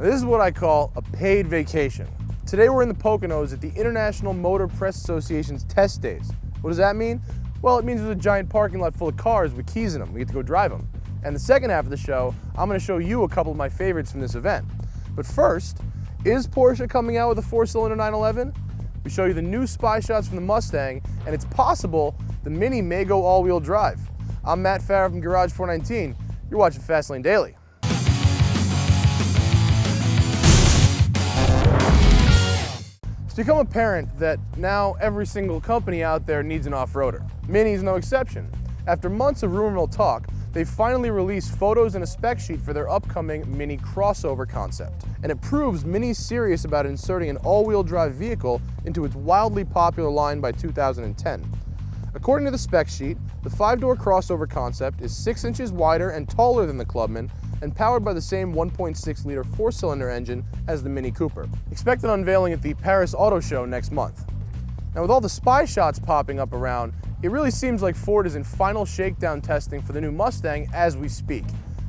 This is what I call a paid vacation. Today we're in the Poconos at the International Motor Press Association's test days. What does that mean? Well, it means there's a giant parking lot full of cars with keys in them. We get to go drive them. And the second half of the show, I'm going to show you a couple of my favorites from this event. But first, is Porsche coming out with a 4-cylinder 911? We show you the new spy shots from the Mustang, and it's possible the Mini may go all-wheel drive. I'm Matt Farah from Garage 419. You're watching Fastlane Daily. It's become apparent that now every single company out there needs an off-roader. Mini's no exception. After months of rumor mill talk, they finally released photos and a spec sheet for their upcoming Mini crossover concept. And it proves Mini's serious about inserting an all-wheel drive vehicle into its wildly popular line by 2010. According to the spec sheet, the 5-door crossover concept is 6 inches wider and taller than the Clubman and powered by the same 1.6-liter 4-cylinder engine as the Mini Cooper. Expect an unveiling at the Paris Auto Show next month. Now, with all the spy shots popping up around, it really seems like Ford is in final shakedown testing for the new Mustang as we speak.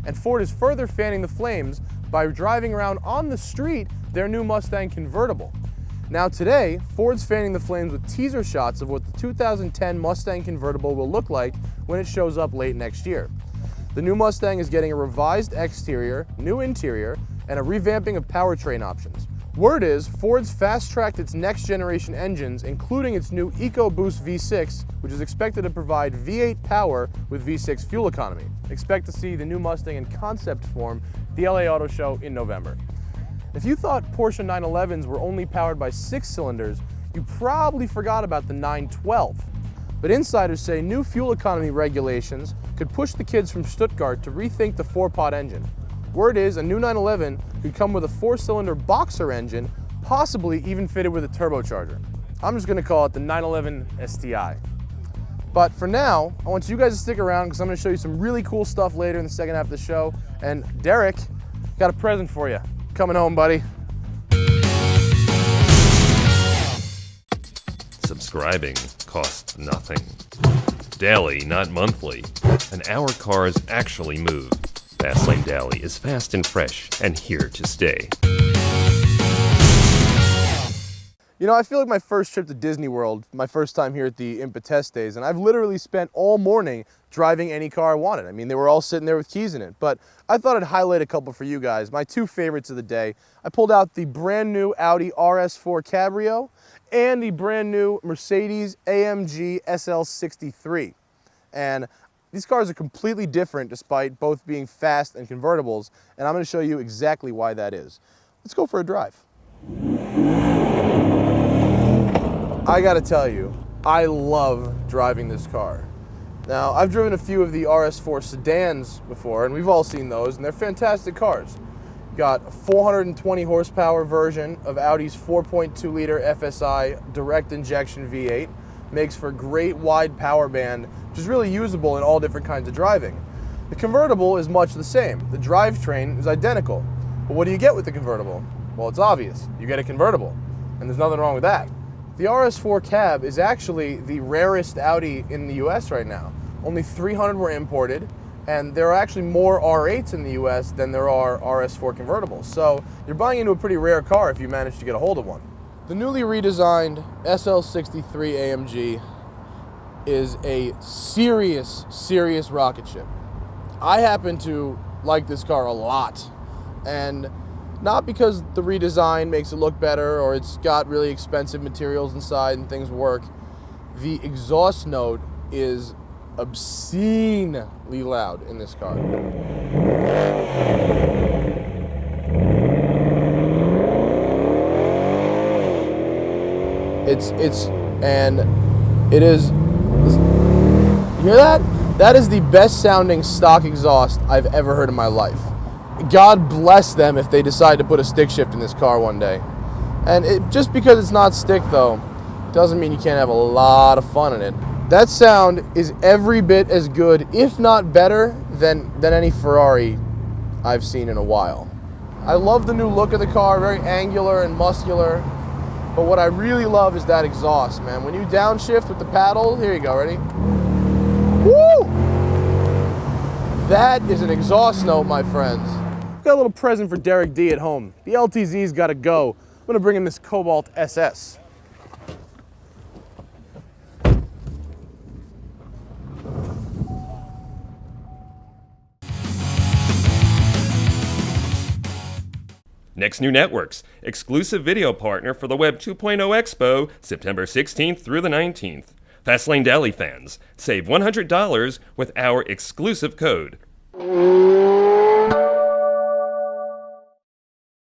And Ford is further fanning the flames by driving around on the street their new Mustang convertible. Now today, Ford's fanning the flames with teaser shots of what the 2010 Mustang convertible will look like when it shows up late next year. The new Mustang is getting a revised exterior, new interior, and a revamping of powertrain options. Word is, Ford's fast-tracked its next-generation engines, including its new EcoBoost V6, which is expected to provide V8 power with V6 fuel economy. Expect to see the new Mustang in concept form at the LA Auto Show in November. If you thought Porsche 911s were only powered by 6 cylinders, you probably forgot about the 912. But insiders say new fuel economy regulations could push the kids from Stuttgart to rethink the 4-pot engine. Word is a new 911 could come with a 4-cylinder boxer engine, possibly even fitted with a turbocharger. I'm just going to call it the 911 STI. But for now, I want you guys to stick around because I'm going to show you some really cool stuff later in the second half of the show. And Derek, got a present for you. Coming home, buddy. Subscribing costs nothing. Daily, not monthly. And our cars actually move. Fastlane Daily is fast and fresh and here to stay. You know, I feel like my first trip to Disney World, my first time here at the IMPA test days, and I've literally spent all morning driving any car I wanted. I mean, they were all sitting there with keys in it, but I thought I'd highlight a couple for you guys, my two favorites of the day. I pulled out the brand new Audi RS4 Cabrio and the brand new Mercedes AMG SL63. And these cars are completely different despite both being fast and convertibles, and I'm going to show you exactly why that is. Let's go for a drive. I gotta tell you, I love driving this car. Now, I've driven a few of the RS4 sedans before, and we've all seen those, and they're fantastic cars. You got a 420 horsepower version of Audi's 4.2-liter FSI direct injection V8. Makes for a great wide power band, which is really usable in all different kinds of driving. The convertible is much the same. The drivetrain is identical. But what do you get with the convertible? Well, it's obvious. You get a convertible, and there's nothing wrong with that. The RS4 cab is actually the rarest Audi in the US right now. Only 300 were imported, and there are actually more R8s in the US than there are RS4 convertibles. So you're buying into a pretty rare car if you manage to get a hold of one. The newly redesigned SL63 AMG is a serious rocket ship. I happen to like this car a lot, and not because the redesign makes it look better or it's got really expensive materials inside and things work. The exhaust note is obscenely loud in this car. It is, you hear that? That is the best sounding stock exhaust I've ever heard in my life. God bless them if they decide to put a stick shift in this car one day. And just because it's not stick though, doesn't mean you can't have a lot of fun in it. That sound is every bit as good, if not better, than any Ferrari I've seen in a while. I love the new look of the car, very angular and muscular. But what I really love is that exhaust, man. When you downshift with the paddle, here you go, ready? Woo! That is an exhaust note, my friends. Got a little present for Derek D at home. The LTZ's got to go. I'm gonna bring in this Cobalt SS. Next New Networks, exclusive video partner for the Web 2.0 Expo, September 16th through the 19th. Fastlane Deli fans, save $100 with our exclusive code.